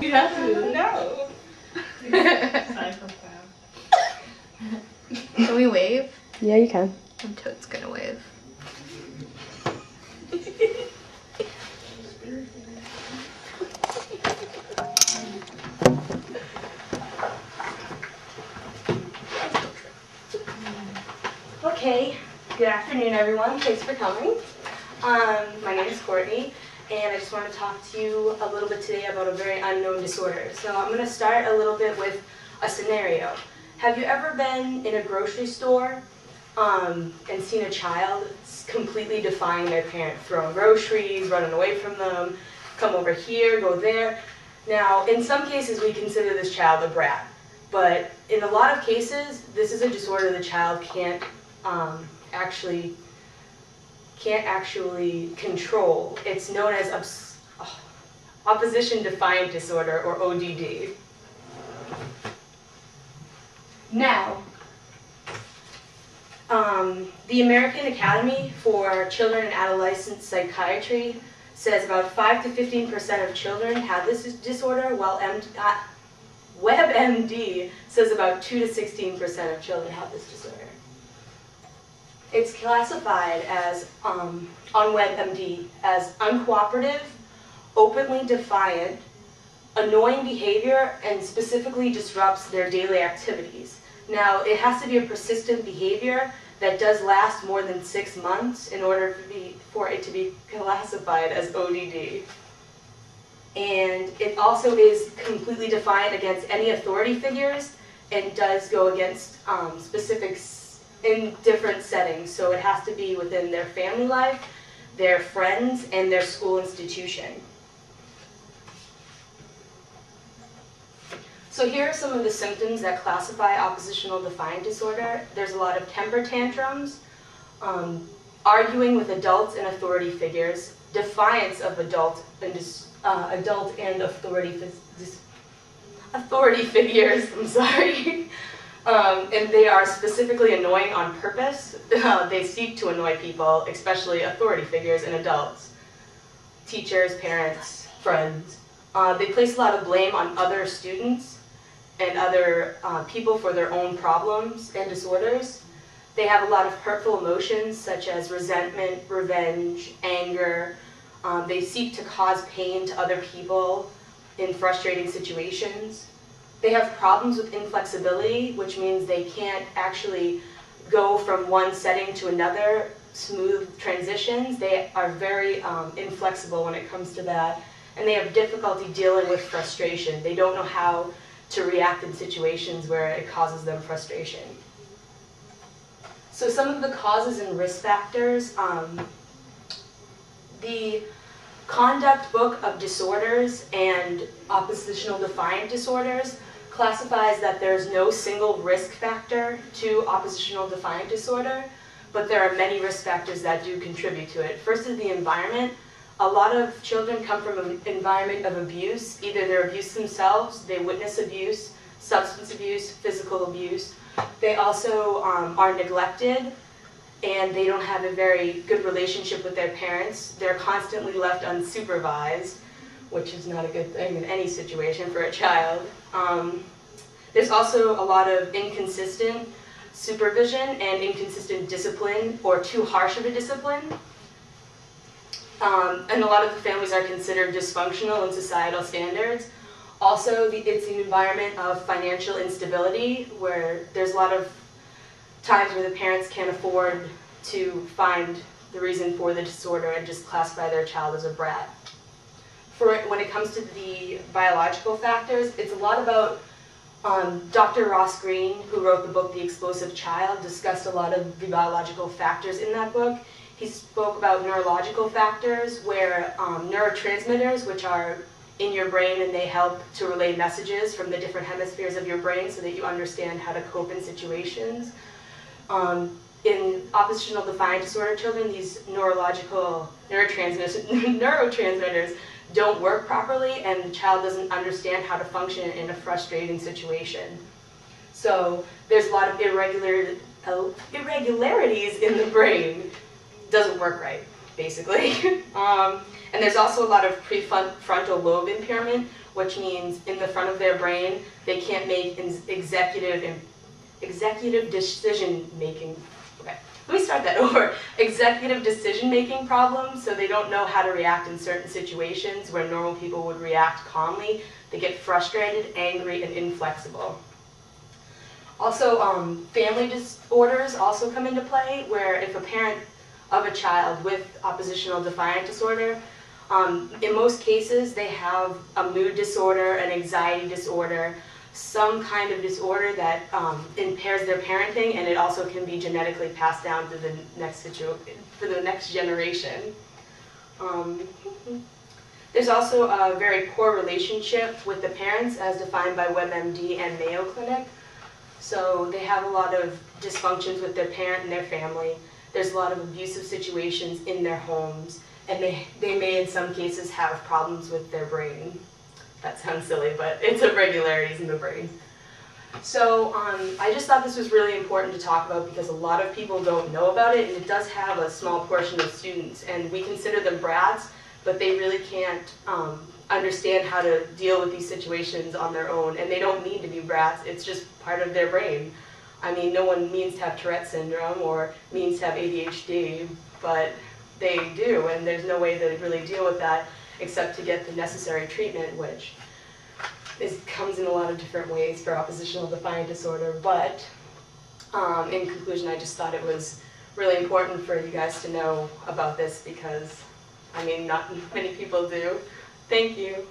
You have to. No. Can we wave? Yeah, you can. I'm totes gonna wave. Okay, good afternoon everyone. Thanks for coming. My name is Courtney, and I just want to talk to you a little bit today about a very unknown disorder. So I'm going to start a little bit with a scenario. Have you ever been in a grocery store and seen a child completely defying their parent, throwing groceries, running away from them, come over here, go there? Now, in some cases we consider this child a brat, but in a lot of cases this is a disorder the child can't actually control. It's known as opposition defiant disorder, or ODD. Now, the American Academy for Children and Adolescent Psychiatry says about 5 to 15% of children have this disorder, while WebMD says about 2 to 16% of children have this disorder. It's classified as, on WebMD, as uncooperative, openly defiant, annoying behavior, and specifically disrupts their daily activities. Now, it has to be a persistent behavior that does last more than 6 months in order for it to be classified as ODD. And it also is completely defiant against any authority figures and does go against specifics in different settings. So it has to be within their family life, their friends, and their school institution. So here are some of the symptoms that classify oppositional defiant disorder. There's a lot of temper tantrums, arguing with adults and authority figures, defiance of adult and authority figures, I'm sorry. And they are specifically annoying on purpose. They seek to annoy people, especially authority figures and adults, teachers, parents, friends. They place a lot of blame on other students and other people for their own problems and disorders. They have a lot of hurtful emotions such as resentment, revenge, anger. They seek to cause pain to other people in frustrating situations. They have problems with inflexibility, which means they can't actually go from one setting to another, smooth transitions. They are very inflexible when it comes to that. And they have difficulty dealing with frustration. They don't know how to react in situations where it causes them frustration. So some of the causes and risk factors, the Conduct Book of Disorders and Oppositional Defiant Disorders classifies that there's no single risk factor to oppositional defiant disorder, but there are many risk factors that do contribute to it. First is the environment. A lot of children come from an environment of abuse. Either they're abused themselves, they witness abuse, substance abuse, physical abuse. They also are neglected, and they don't have a very good relationship with their parents. They're constantly left unsupervised, which is not a good thing in any situation for a child. There's also a lot of inconsistent supervision and inconsistent discipline, or too harsh of a discipline. And a lot of the families are considered dysfunctional in societal standards. Also, it's an environment of financial instability, where there's a lot of times where the parents can't afford to find the reason for the disorder and just classify their child as a brat. When it comes to the biological factors, it's a lot about Dr. Ross Greene, who wrote the book The Explosive Child, discussed a lot of the biological factors in that book. He spoke about neurological factors, where neurotransmitters, which are in your brain, and they help to relay messages from the different hemispheres of your brain so that you understand how to cope in situations. In oppositional defiant disorder children, these neurotransmitters don't work properly, and the child doesn't understand how to function in a frustrating situation. So there's a lot of irregularities in the brain. Doesn't work right, basically. And there's also a lot of prefrontal lobe impairment, which means in the front of their brain, they can't make executive decision-making. Okay, let me start that over. Executive decision-making problems, so they don't know how to react in certain situations where normal people would react calmly. They get frustrated, angry, and inflexible. Also, family disorders also come into play, where if a parent of a child with oppositional defiant disorder, in most cases they have a mood disorder, an anxiety disorder, some kind of disorder that impairs their parenting, and it also can be genetically passed down to the next generation. There's also a very poor relationship with the parents as defined by WebMD and Mayo Clinic. So they have a lot of dysfunctions with their parent and their family. There's a lot of abusive situations in their homes, and they may in some cases have problems with their brain. That sounds silly, but it's irregularities in the brain. So I just thought this was really important to talk about because a lot of people don't know about it, and it does have a small portion of students, and we consider them brats, but they really can't understand how to deal with these situations on their own, and they don't mean to be brats, it's just part of their brain. I mean, no one means to have Tourette syndrome or means to have ADHD, but they do, and there's no way to really deal with that except to get the necessary treatment, which comes in a lot of different ways for oppositional defiant disorder. But in conclusion, I just thought it was really important for you guys to know about this because, I mean, not many people do. Thank you.